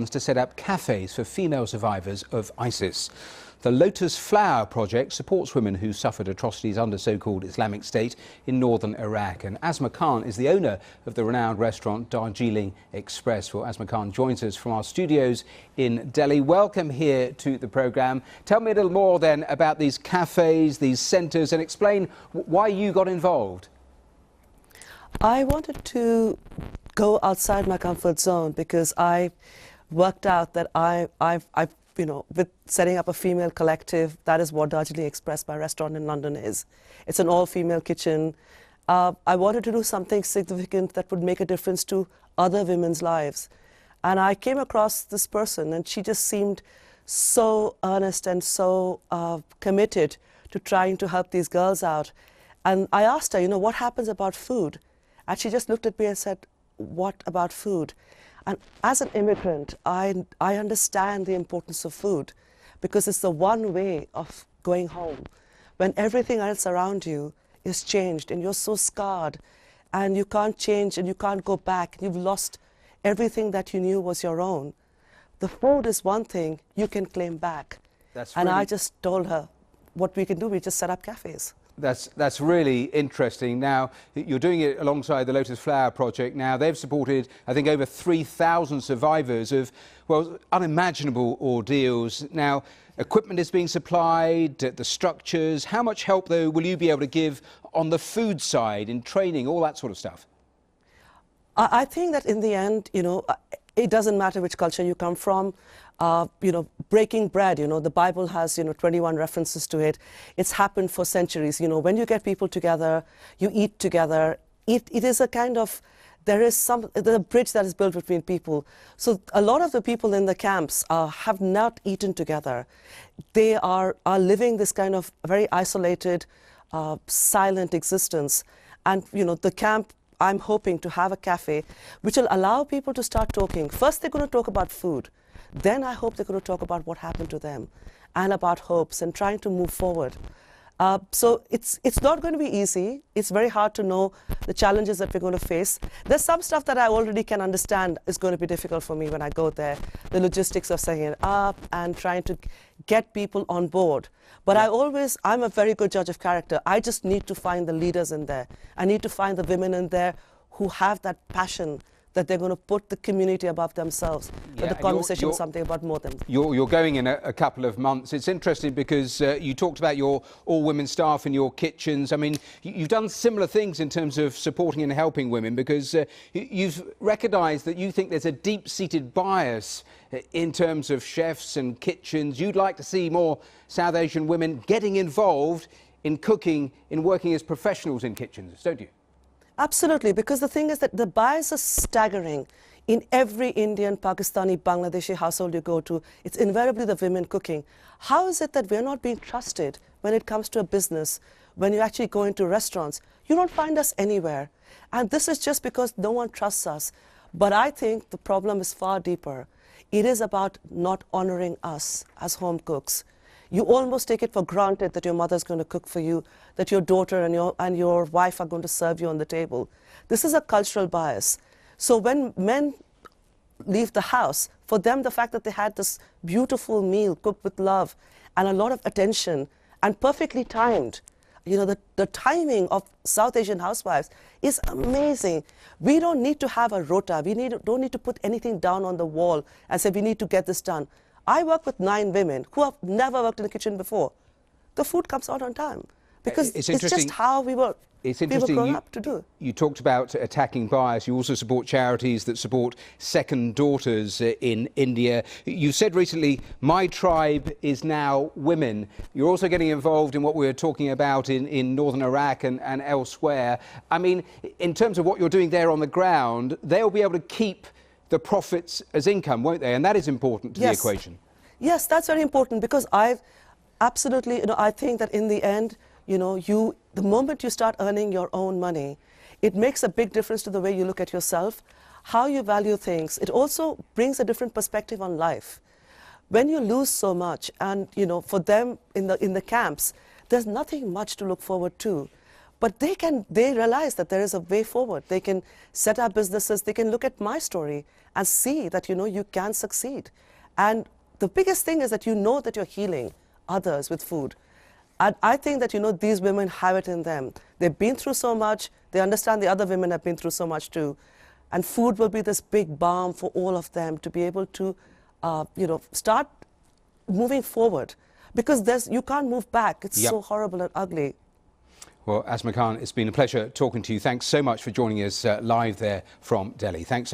funds to set up cafes for female survivors of ISIS. The Lotus Flower project supports women who suffered atrocities under so-called Islamic State in northern Iraq. And Asma Khan is the owner of the renowned restaurant Darjeeling Express. Well, Asma Khan joins us from our studios in Delhi. Welcome here to the programme. Tell me a little more then about these cafes, these centres, and explain why you got involved. I wanted to go outside my comfort zone because I worked out that with setting up a female collective, that is what Darjeeling Express, my restaurant in London, is. It's an all-female kitchen. I wanted to do something significant that would make a difference to other women's lives. And I came across this person, and she just seemed so earnest and so committed to trying to help these girls out. And I asked her, what happens about food? And she just looked at me and said, what about food? And as an immigrant, I understand the importance of food because it's the one way of going home. When everything else around you is changed and you're so scarred and you can't change and you can't go back, you've lost everything that you knew was your own. The food is one thing you can claim back. And I just told her what we can do, we just set up cafes. That's really interesting. Now, you're doing it alongside the Lotus Flower project. Now, they've supported, I think, over 3,000 survivors of, well, unimaginable ordeals. Now, equipment is being supplied, the structures. How much help, though, will you be able to give on the food side, in training, all that sort of stuff? I think that in the end, it doesn't matter which culture you come from. Breaking bread, the Bible has, 21 references to it. It's happened for centuries. When you get people together, you eat together. It is a kind of, there's a bridge that is built between people. So a lot of the people in the camps have not eaten together. They are living this kind of very isolated, silent existence. And, the camp, I'm hoping to have a cafe which will allow people to start talking. First, they're going to talk about food. Then I hope they're going to talk about what happened to them and about hopes and trying to move forward. So it's not going to be easy. It's very hard to know the challenges that we're going to face. There's some stuff that I already can understand is going to be difficult for me when I go there. The logistics of setting it up and trying to get people on board. But I'm a very good judge of character. I just need to find the leaders in there. I need to find the women in there who have that passion that they're going to put the community above themselves, that the conversation is something about more than... You're going in a couple of months. It's interesting because you talked about your all-women staff in your kitchens. I mean, you've done similar things in terms of supporting and helping women because you've recognised that you think there's a deep-seated bias in terms of chefs and kitchens. You'd like to see more South Asian women getting involved in cooking, in working as professionals in kitchens, don't you? Absolutely, because the thing is that the bias is staggering. In every Indian, Pakistani, Bangladeshi household you go to, it's invariably the women cooking. How is it that we're not being trusted when it comes to a business? When you actually go into restaurants, you don't find us anywhere. And this is just because no one trusts us. But I think the problem is far deeper. It is about not honoring us as home cooks. You almost take it for granted that your mother's going to cook for you, that your daughter and your wife are going to serve you on the table. This is a cultural bias. So when men leave the house, for them the fact that they had this beautiful meal cooked with love and a lot of attention and perfectly timed, the timing of South Asian housewives is amazing. We don't need to have a rota. We don't need to put anything down on the wall and say we need to get this done. I work with 9 women who have never worked in the kitchen before. The food comes out on time because it's just how we were grown up to do. You talked about attacking bias. You also support charities that support second daughters in India. You said recently, my tribe is now women. You're also getting involved in what we were talking about in northern Iraq and elsewhere. I mean, in terms of what you're doing there on the ground, they'll be able to keep the profits as income, won't they? And that is important to the equation. Yes, that's very important because I think that in the end, the moment you start earning your own money, it makes a big difference to the way you look at yourself, how you value things. It also brings a different perspective on life. When you lose so much, and for them in the camps, there's nothing much to look forward to. But they realize that there is a way forward. They can set up businesses, they can look at my story and see that, you can succeed. And the biggest thing is that that you're healing others with food. And I think that, these women have it in them. They've been through so much, they understand the other women have been through so much too. And food will be this big balm for all of them to be able to, start moving forward. Because you can't move back. It's so horrible and ugly. Well, Asma Khan, it's been a pleasure talking to you. Thanks so much for joining us live there from Delhi. Thanks so much.